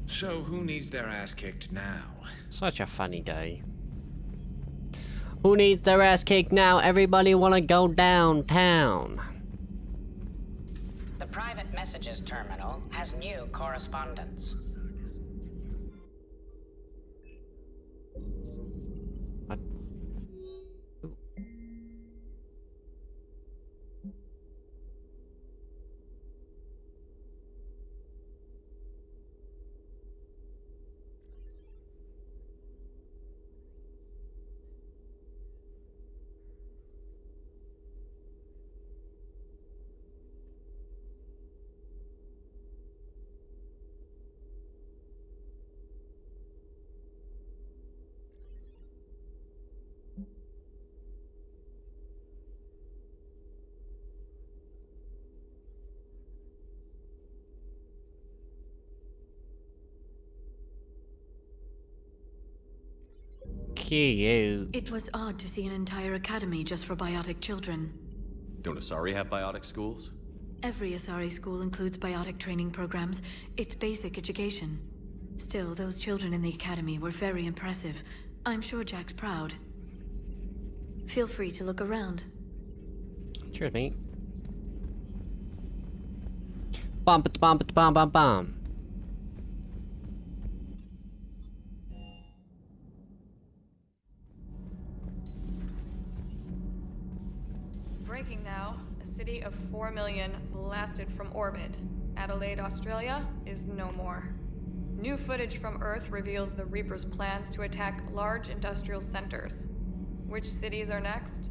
So who needs their ass kicked now? Such a funny guy. Who needs their ass kicked now? Everybody wanna go downtown. The private messages terminal has new correspondence. What? Cute. It was odd to see an entire academy just for biotic children. Don't Asari have biotic schools? Every Asari school includes biotic training programs. It's basic education. Still, those children in the academy were very impressive. I'm sure Jack's proud. Feel free to look around. Cheers, mate. Bum, bum, bum, bum, bum. Breaking now. A city of 4 million blasted from orbit. Adelaide, Australia is no more. New footage from Earth reveals the Reaper's plans to attack large industrial centers. Which cities are next?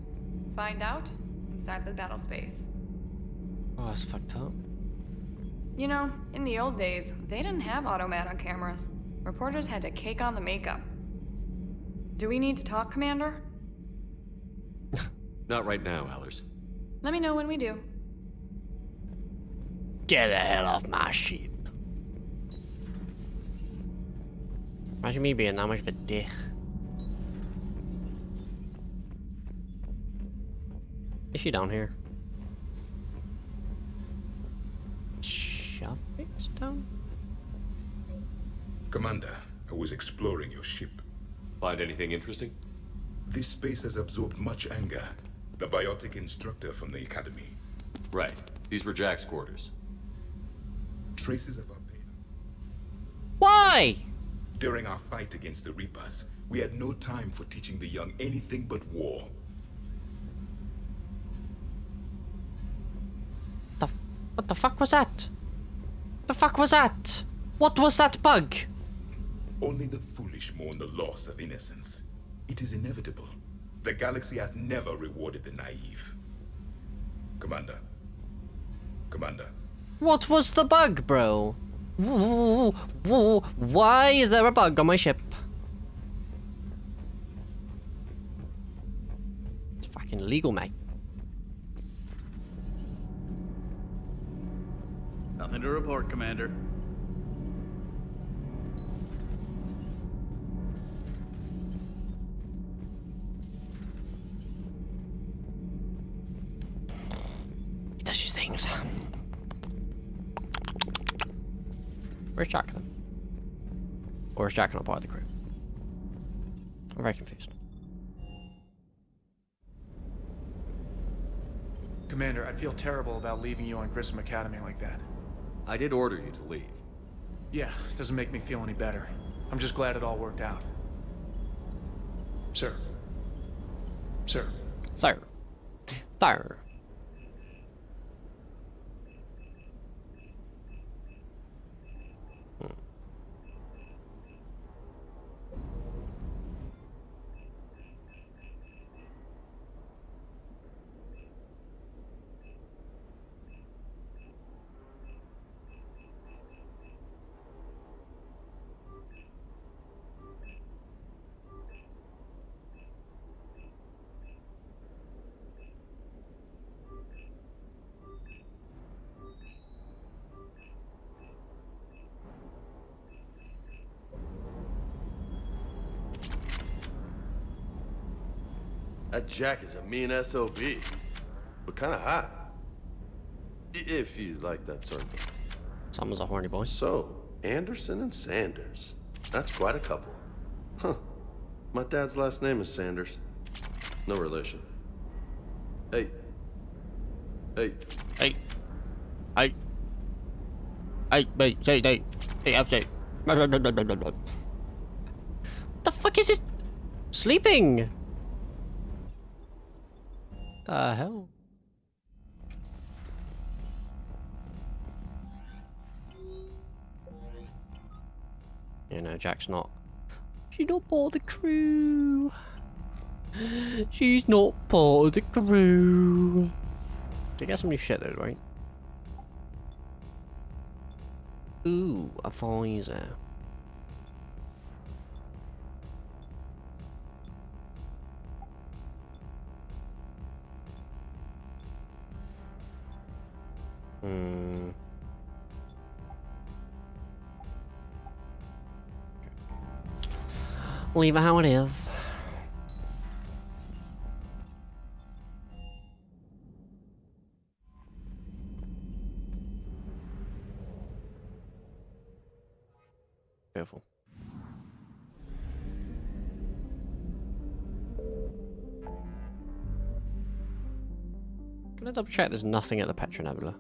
Find out inside the battle space. Oh, that's fucked up. You know, in the old days, they didn't have automat on cameras. Reporters had to cake on the makeup. Do we need to talk, Commander? Not right now, Allers. Let me know when we do. Get the hell off my ship. Imagine me being that much of a dick. Is she down here? Shove it down? Commander, I was exploring your ship. Find anything interesting? This space has absorbed much anger. The biotic instructor from the academy. Right. These were Jack's quarters. Traces of our pain. Why? During our fight against the Reapers, we had no time for teaching the young anything but war. What the fuck was that? The fuck was that? What was that bug? Only the foolish mourn the loss of innocence. It is inevitable. The galaxy has never rewarded the naive. Commander. Commander. What was the bug, bro? Why is there a bug on my ship? It's fucking illegal, mate. Nothing to report, Commander. He does his things. Where's Jack then? Or is Jack not part of the crew? I'm very confused. Commander, I feel terrible about leaving you on Grissom Academy like that. I did order you to leave. Yeah, doesn't make me feel any better. I'm just glad it all worked out. Sir. Sir. Sir. Sir. That Jack is a mean SOB, but kind of hot. If you like that sort of thing. Someone's a horny boy. So, Anderson and Sanders. That's quite a couple. Huh. My dad's last name is Sanders. No relation. Hey. Hey. Hey. Hey. Hey, wait, hey, update. What the fuck is this? Sleeping? The hell? You know, Jack's not. She's not part of the crew. She's not part of the crew. Did you get some new shit though, right? Ooh, a visor. Leave it how it is. Careful. Can I double check there's nothing at the Petra Nebula?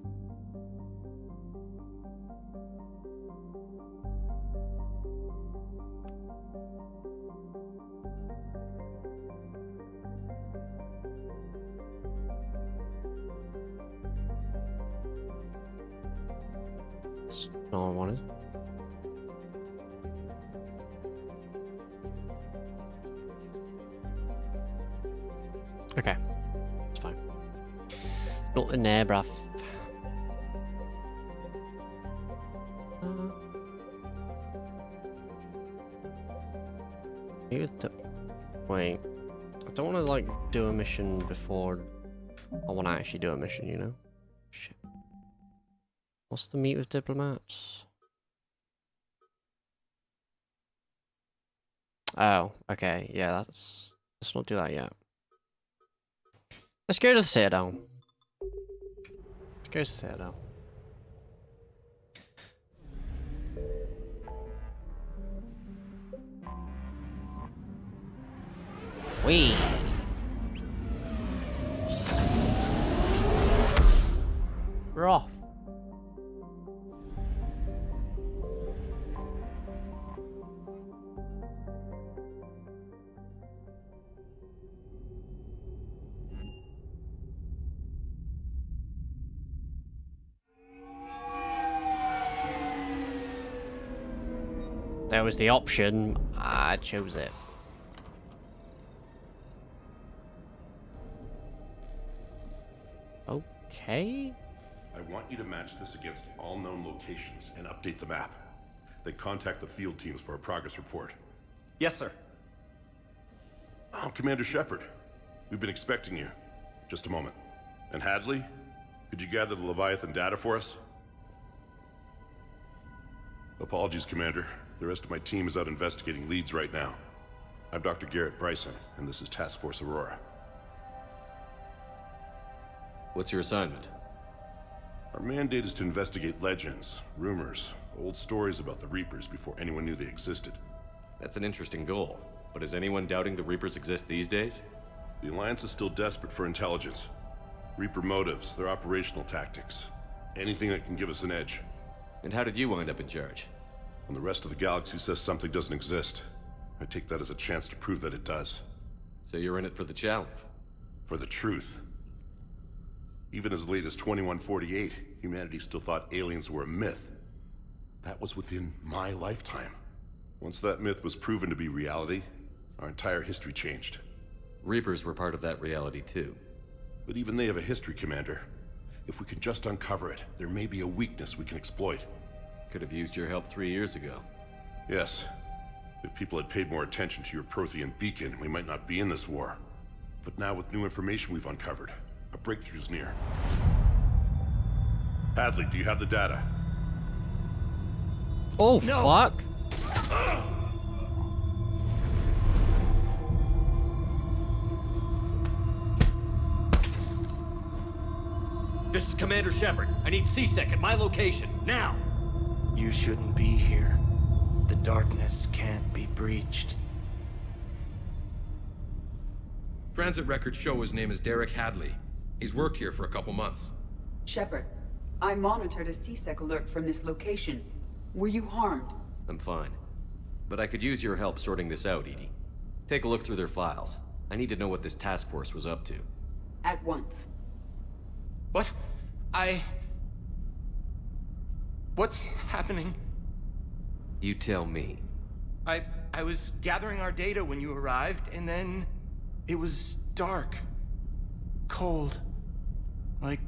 That's not what I wanted. Okay, it's fine. Not in there, bruv. Wait, I don't want to like do a mission before I want to actually do a mission, you know? Shit. What's the meet with diplomats? Oh, okay, yeah, let's not do that yet. Let's go to the Citadel. Let's go to the Citadel. Wee. We're off. There was the option, I chose it. Okay. I want you to match this against all known locations and update the map. Then contact the field teams for a progress report. Yes, sir. I'm Commander Shepard. We've been expecting you. Just a moment. And Hadley, could you gather the Leviathan data for us? Apologies, Commander. The rest of my team is out investigating leads right now. I'm Dr. Garrett Bryson, and this is Task Force Aurora. What's your assignment? Our mandate is to investigate legends, rumors, old stories about the Reapers before anyone knew they existed. That's an interesting goal, but is anyone doubting the Reapers exist these days? The Alliance is still desperate for intelligence. Reaper motives, their operational tactics. Anything that can give us an edge. And how did you wind up in charge? When the rest of the galaxy says something doesn't exist, I take that as a chance to prove that it does. So you're in it for the challenge? For the truth. Even as late as 2148, humanity still thought aliens were a myth. That was within my lifetime. Once that myth was proven to be reality, our entire history changed. Reapers were part of that reality too. But even they have a history, Commander. If we can just uncover it, there may be a weakness we can exploit. Could have used your help 3 years ago. Yes. If people had paid more attention to your Prothean beacon, we might not be in this war. But now with new information we've uncovered, a breakthrough's near. Hadley, do you have the data? Oh, no. Fuck. This is Commander Shepard. I need C-Sec at my location, now! You shouldn't be here. The darkness can't be breached. Transit records show his name is Derek Hadley. He's worked here for a couple months. Shepard, I monitored a CSEC alert from this location. Were you harmed? I'm fine. But I could use your help sorting this out, EDI. Take a look through their files. I need to know what this task force was up to. At once. What? What's happening? You tell me. I was gathering our data when you arrived, and then it was dark. Cold. Like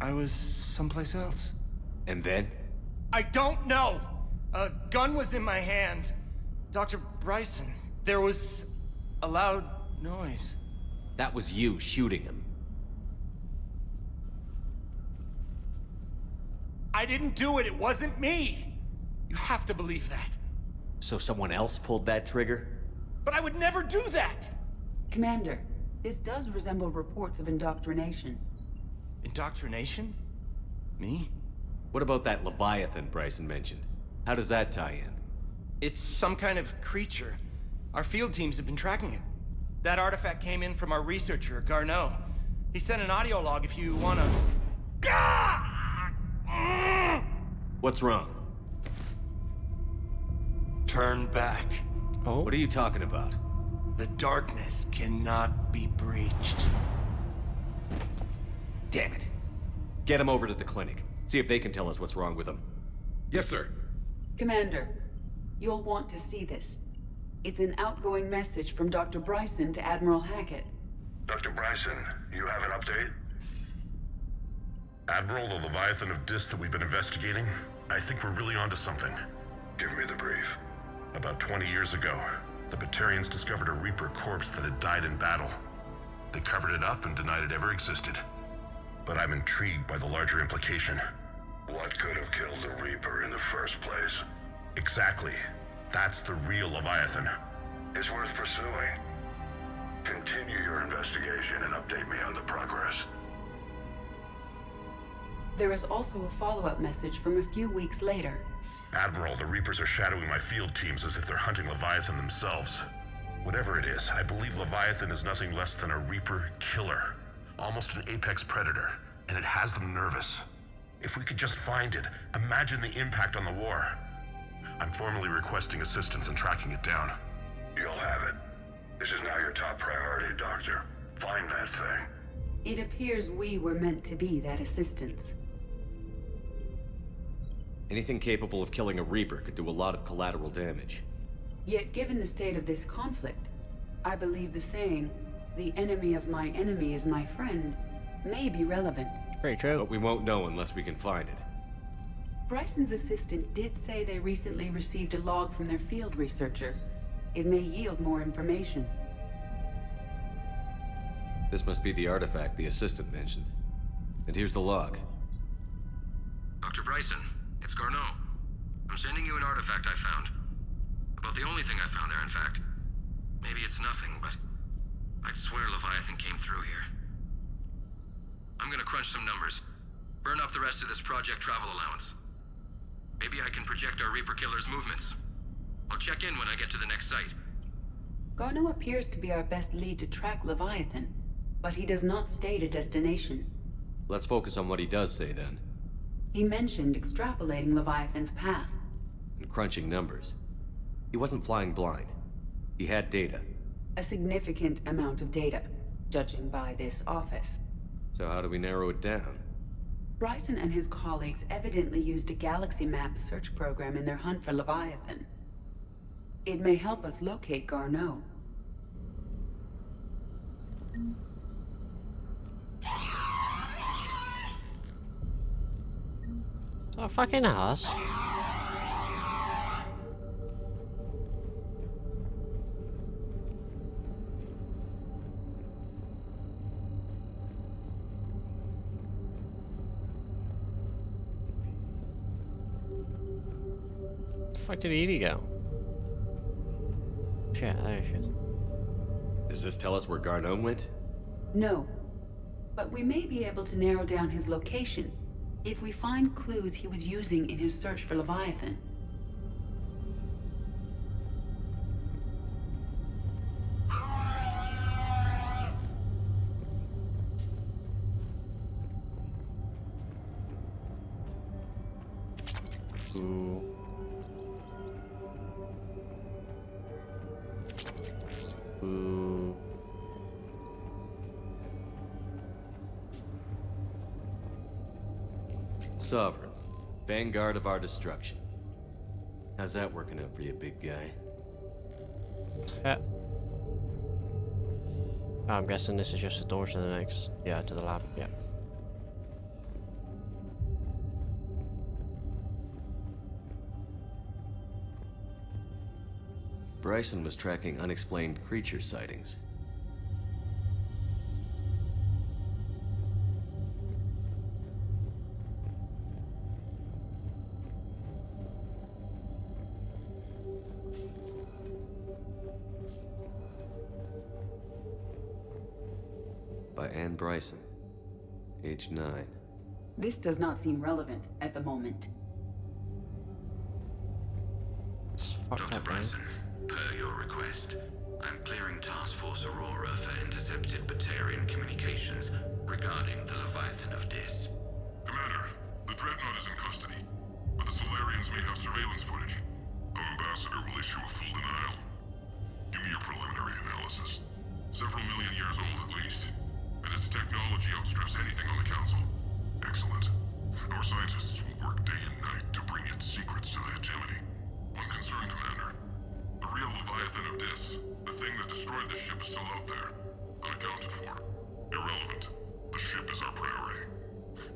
I was someplace else. And then? I don't know! A gun was in my hand. Dr. Bryson, there was a loud noise. That was you shooting him. I didn't do it, it wasn't me! You have to believe that. So someone else pulled that trigger? But I would never do that! Commander, this does resemble reports of indoctrination. Indoctrination? Me? What about that Leviathan Bryson mentioned? How does that tie in? It's some kind of creature. Our field teams have been tracking it. That artifact came in from our researcher, Garneau. He sent an audio log if you wanna... What's wrong? Turn back. Oh? What are you talking about? The darkness cannot be breached. Damn it. Get him over to the clinic. See if they can tell us what's wrong with him. Yes, sir. Commander, you'll want to see this. It's an outgoing message from Dr. Bryson to Admiral Hackett. Dr. Bryson, you have an update? Admiral, the Leviathan of Dis that we've been investigating, I think we're really onto something. Give me the brief. About 20 years ago, the Batarians discovered a Reaper corpse that had died in battle. They covered it up and denied it ever existed. But I'm intrigued by the larger implication. What could have killed the Reaper in the first place? Exactly. That's the real Leviathan. It's worth pursuing. Continue your investigation and update me on the progress. There is also a follow-up message from a few weeks later. Admiral, the Reapers are shadowing my field teams as if they're hunting Leviathan themselves. Whatever it is, I believe Leviathan is nothing less than a Reaper killer. Almost an apex predator, and it has them nervous. If we could just find it, imagine the impact on the war. I'm formally requesting assistance in tracking it down. You'll have it. This is now your top priority, Doctor. Find that thing. It appears we were meant to be that assistance. Anything capable of killing a Reaper could do a lot of collateral damage. Yet given the state of this conflict, I believe the saying, "The enemy of my enemy is my friend," may be relevant. Very true. But we won't know unless we can find it. Bryson's assistant did say they recently received a log from their field researcher. It may yield more information. This must be the artifact the assistant mentioned. And here's the log. Dr. Bryson, it's Garneau. I'm sending you an artifact I found. About the only thing I found there, in fact. Maybe it's nothing, but I'd swear Leviathan came through here. I'm gonna crunch some numbers. Burn up the rest of this project travel allowance. Maybe I can project our Reaper killer's movements. I'll check in when I get to the next site. Garneau appears to be our best lead to track Leviathan, but he does not state a destination. Let's focus on what he does say then. He mentioned extrapolating Leviathan's path. And crunching numbers. He wasn't flying blind. He had data. A significant amount of data, judging by this office. So how do we narrow it down? Bryson and his colleagues evidently used a galaxy map search program in their hunt for Leviathan. It may help us locate Garneau. Oh, fucking ass. Fuck did Edie go? Shit, there she is. Does this tell us where Garneau went? No, but we may be able to narrow down his location. If we find clues he was using in his search for Leviathan, Ooh. Ooh. Sovereign, vanguard of our destruction. How's that working out for you, big guy? Yeah. I'm guessing this is just a door to the next, to the lab, yeah. Bryson was tracking unexplained creature sightings. By Anne Bryson, age 9. this does not seem relevant at the moment. Dr. Bryson, per your request, I'm clearing Task Force Aurora for intercepted Batarian communications regarding the Leviathan of Dis. Commander, the Dreadnought is in custody, but the Solarians may have surveillance footage. Our ambassador will issue a full denial. Give me your preliminary analysis. Several million years old at least, and its technology outstrips anything on the Council. Excellent. Our scientists will work day and night to bring its secrets to the hegemony. One concern, Commander. The real Leviathan of Dis, the thing that destroyed the ship, is still out there, unaccounted for. Irrelevant. The ship is our priority.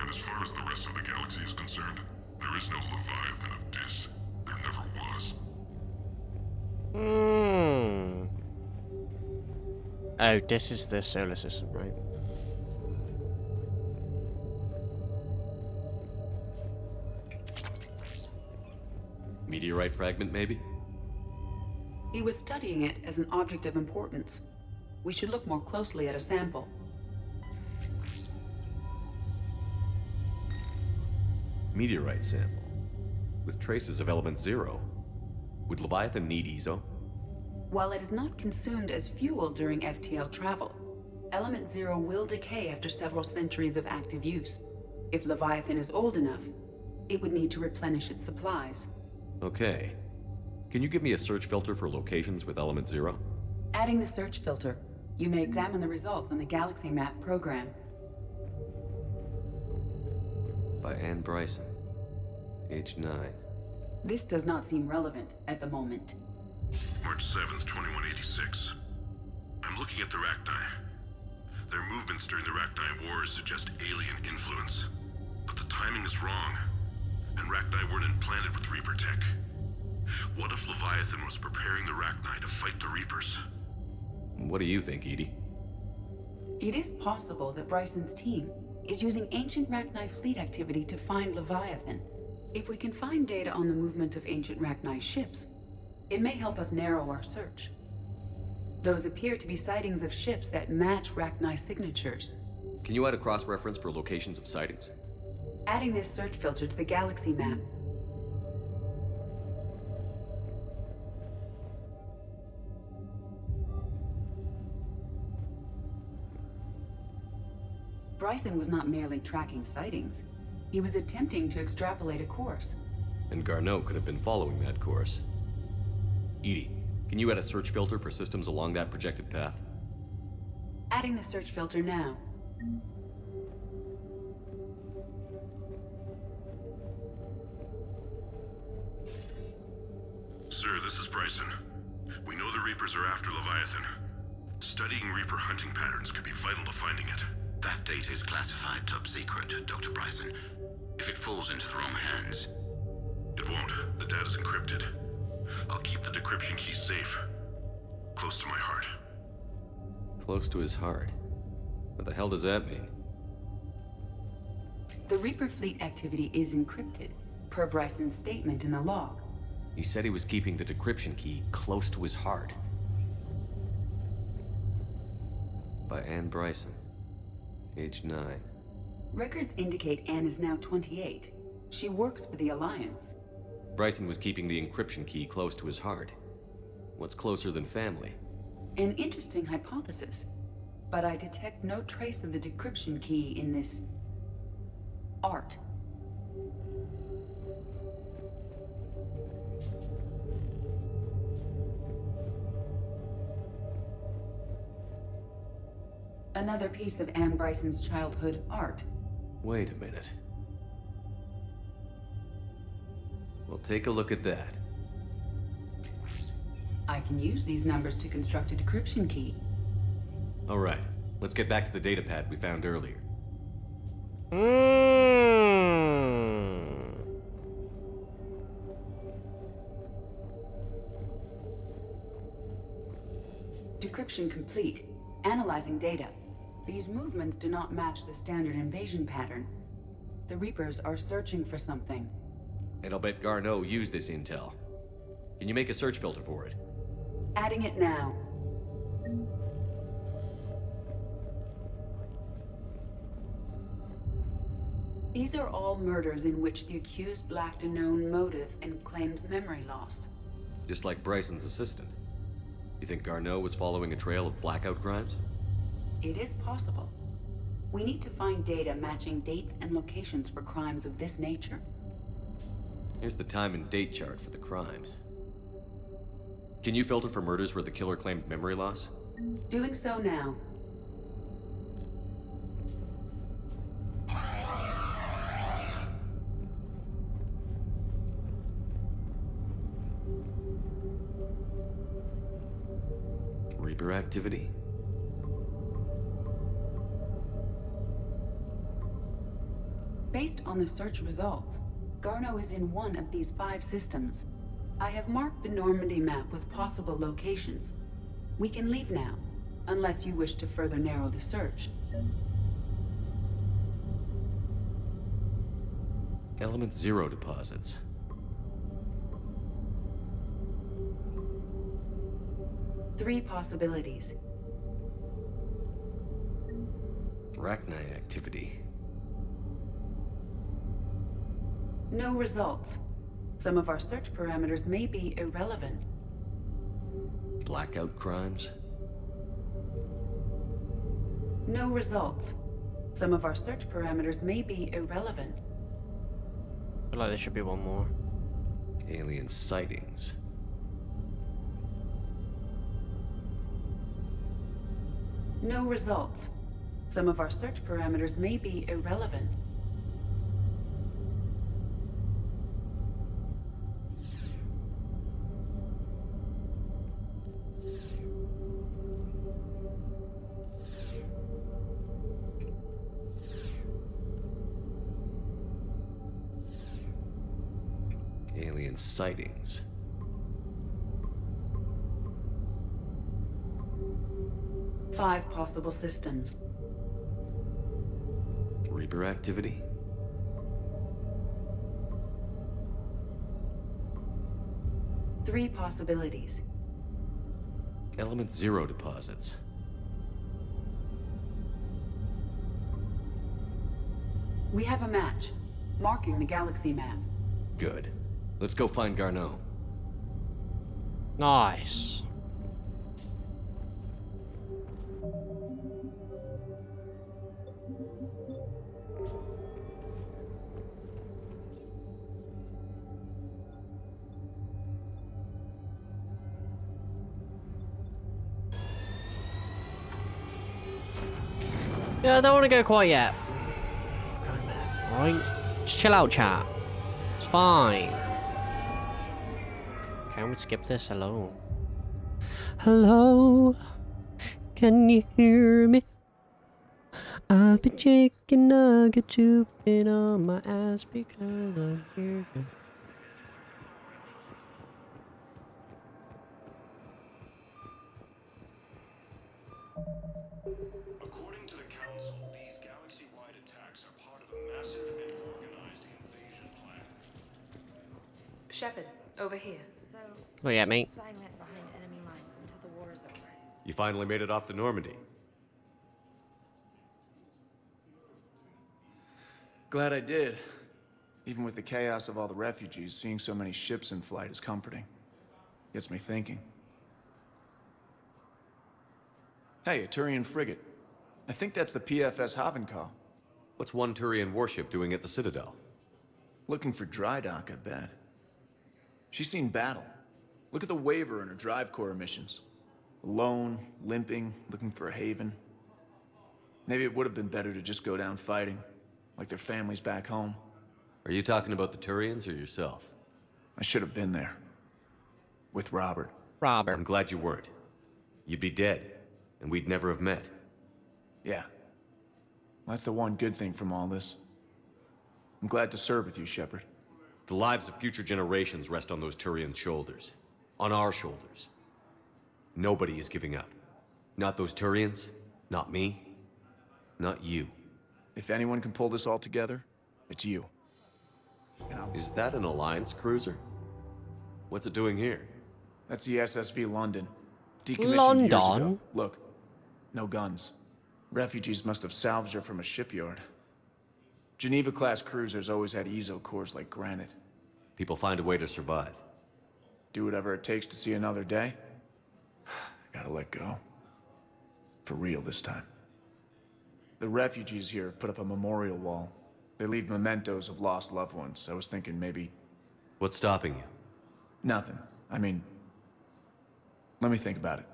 And as far as the rest of the galaxy is concerned, there is no Leviathan of Dis. There never was. Oh, this is the solar system, right? Meteorite fragment, maybe? He was studying it as an object of importance. We should look more closely at a sample. Meteorite sample. With traces of element 0. Would Leviathan need EZO? While it is not consumed as fuel during FTL travel, Element 0 will decay after several centuries of active use. If Leviathan is old enough, it would need to replenish its supplies. Okay. Can you give me a search filter for locations with element 0? Adding the search filter, you may examine the results on the Galaxy Map program. By Anne Bryson, age 9. This does not seem relevant at the moment. March 7th, 2186. I'm looking at the Rachni. Their movements during the Rachni Wars suggest alien influence. But the timing is wrong, and Rachni weren't implanted with Reaper tech. What if Leviathan was preparing the Rachni to fight the Reapers? What do you think, Edie? It is possible that Bryson's team is using ancient Rachni fleet activity to find Leviathan. If we can find data on the movement of ancient Rachni ships, it may help us narrow our search. Those appear to be sightings of ships that match Rachni signatures. Can you add a cross-reference for locations of sightings? Adding this search filter to the Galaxy Map. Bryson was not merely tracking sightings. He was attempting to extrapolate a course. And Garneau could have been following that course. Edie, can you add a search filter for systems along that projected path? Adding the search filter now. Sir, this is Bryson. We know the Reapers are after Leviathan. Studying Reaper hunting patterns could be vital to finding it. That data is classified top secret, Dr. Bryson. If it falls into the wrong hands... It won't. The data's encrypted. I'll keep the decryption key safe. Close to my heart. Close to his heart? What the hell does that mean? The Reaper fleet activity is encrypted, per Bryson's statement in the log. He said he was keeping the decryption key close to his heart. By Anne Bryson, age 9. Records indicate Anne is now 28. She works for the Alliance. Bryson was keeping the encryption key close to his heart. What's closer than family? An interesting hypothesis, but I detect no trace of the decryption key in this art. Another piece of Anne Bryson's childhood art. Wait a minute. Well, take a look at that. I can use these numbers to construct a decryption key. All right, let's get back to the data pad we found earlier. Decryption complete. Analyzing data. These movements do not match the standard invasion pattern. The Reapers are searching for something. And I'll bet Garneau used this intel. Can you make a search filter for it? Adding it now. These are all murders in which the accused lacked a known motive and claimed memory loss. Just like Bryson's assistant. You think Garneau was following a trail of blackout crimes? It is possible. We need to find data matching dates and locations for crimes of this nature. Here's the time and date chart for the crimes. Can you filter for murders where the killer claimed memory loss? Doing so now. Reaper activity? Based on the search results, Garneau is in one of these 5 systems. I have marked the Normandy map with possible locations. We can leave now, unless you wish to further narrow the search. Element 0 deposits. Three possibilities. Rachni activity. No results. Some of our search parameters may be irrelevant. Blackout crimes? No results. Some of our search parameters may be irrelevant. I feel like there should be one more. Alien sightings. No results. Some of our search parameters may be irrelevant. Alien sightings. Five possible systems. Reaper activity? Three possibilities. Element 0 deposits. We have a match, marking the galaxy map. Good. Let's go find Garneau. Nice. Yeah, I don't want to go quite yet. Right? Just chill out, chat. It's fine. Can we skip this? Hello? Hello? Can you hear me? I've been chicken nugget chewing on my ass because I'm here. According to the Council, these galaxy-wide attacks are part of a massive and organized invasion plan. Shepard, over here. So, Oh yeah, mate. assignment behind enemy lines until the war is over. You finally made it off the Normandy. Glad I did. Even with the chaos of all the refugees, seeing so many ships in flight is comforting. Gets me thinking. Hey, a Turian frigate. I think that's the PFS Havenkal. What's one Turian warship doing at the Citadel? Looking for dry dock, I bet. She's seen battle. Look at the waiver in her drive core emissions. Alone, limping, looking for a haven. Maybe it would have been better to just go down fighting, like their families back home. Are you talking about the Turians or yourself? I should have been there. With Robert. Robert. I'm glad you weren't. You'd be dead, and we'd never have met. Yeah. That's the one good thing from all this. I'm glad to serve with you, Shepard. The lives of future generations rest on those Turians' shoulders. On our shoulders. Nobody is giving up. Not those Turians, not me, not you. If anyone can pull this all together, it's you. Is that an Alliance cruiser? What's it doing here? That's the SSV London. Decommissioned years ago. Look, no guns. Refugees must have salvaged her from a shipyard. Geneva-class cruisers always had ezo cores like granite. People find a way to survive. Do whatever it takes to see another day. Gotta let go. For real this time. The refugees here have put up a memorial wall. They leave mementos of lost loved ones. I was thinking maybe... What's stopping you? Nothing. I mean... Let me think about it.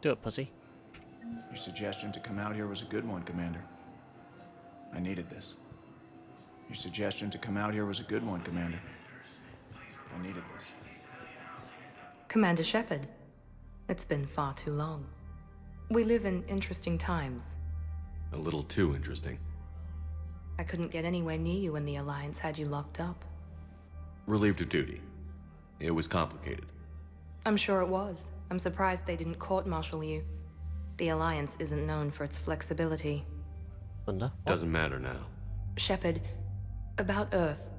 Do it, pussy. Your suggestion to come out here was a good one, Commander. I needed this. Your suggestion to come out here was a good one, Commander. I needed this. Commander Shepard, it's been far too long. We live in interesting times. A little too interesting. I couldn't get anywhere near you when the Alliance had you locked up. Relieved of duty. It was complicated. I'm sure it was. I'm surprised they didn't court-martial you. The Alliance isn't known for its flexibility. Doesn't matter now. Shepard, about Earth.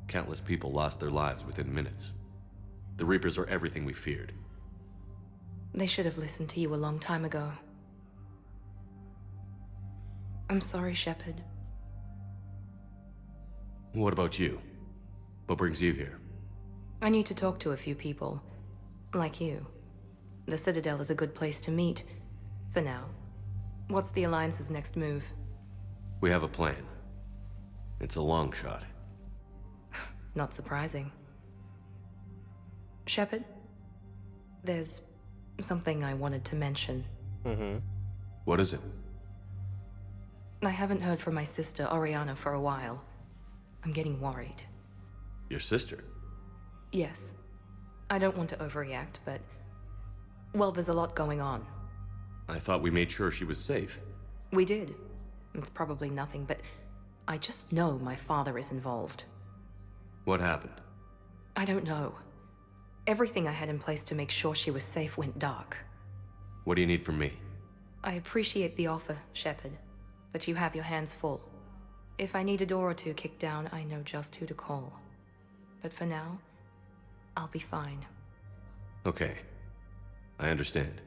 Countless people lost their lives within minutes. The Reapers are everything we feared. They should have listened to you a long time ago. I'm sorry, Shepard. What about you? What brings you here? I need to talk to a few people. Like you. The Citadel is a good place to meet. For now. What's the Alliance's next move? We have a plan. It's a long shot. Not surprising. Shepard? There's something I wanted to mention. What is it? I haven't heard from my sister, Oriana, for a while. I'm getting worried. Your sister? Yes. I don't want to overreact, but... Well, there's a lot going on. I thought we made sure she was safe. We did. It's probably nothing, but... I just know my father is involved. What happened? I don't know. Everything I had in place to make sure she was safe went dark. What do you need from me? I appreciate the offer, Shepard, but you have your hands full. If I need a door or two kicked down, I know just who to call. But for now, I'll be fine. Okay. I understand.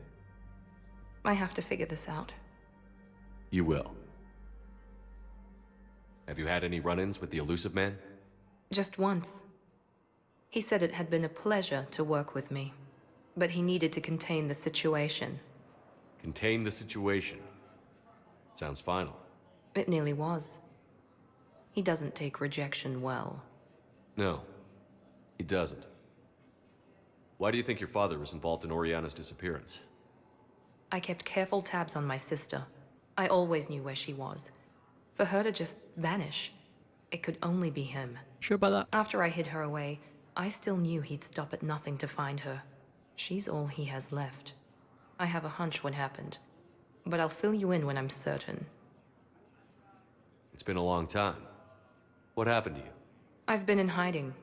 I have to figure this out. You will. Have you had any run-ins with the Elusive Man? Just once. He said it had been a pleasure to work with me, but he needed to contain the situation. Contain the situation. Sounds final. It nearly was. He doesn't take rejection well. No, he doesn't. Why do you think your father was involved in Oriana's disappearance? I kept careful tabs on my sister. I always knew where she was. For her to just vanish, it could only be him. Sure about that? After I hid her away, I still knew he'd stop at nothing to find her. She's all he has left. I have a hunch what happened, but I'll fill you in when I'm certain. It's been a long time. What happened to you? I've been in hiding.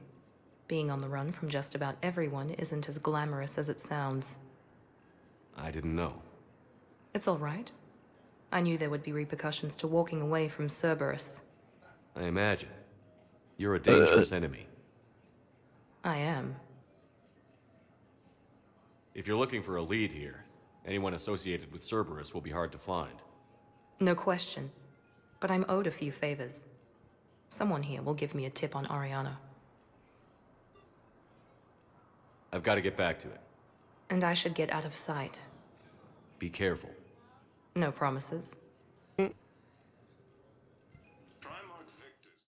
Being on the run from just about everyone isn't as glamorous as it sounds. I didn't know. It's all right. I knew there would be repercussions to walking away from Cerberus. I imagine. You're a dangerous enemy. I am. If you're looking for a lead here, anyone associated with Cerberus will be hard to find. No question. But I'm owed a few favors. Someone here will give me a tip on Ariana. I've got to get back to it. And I should get out of sight. Be careful. No promises.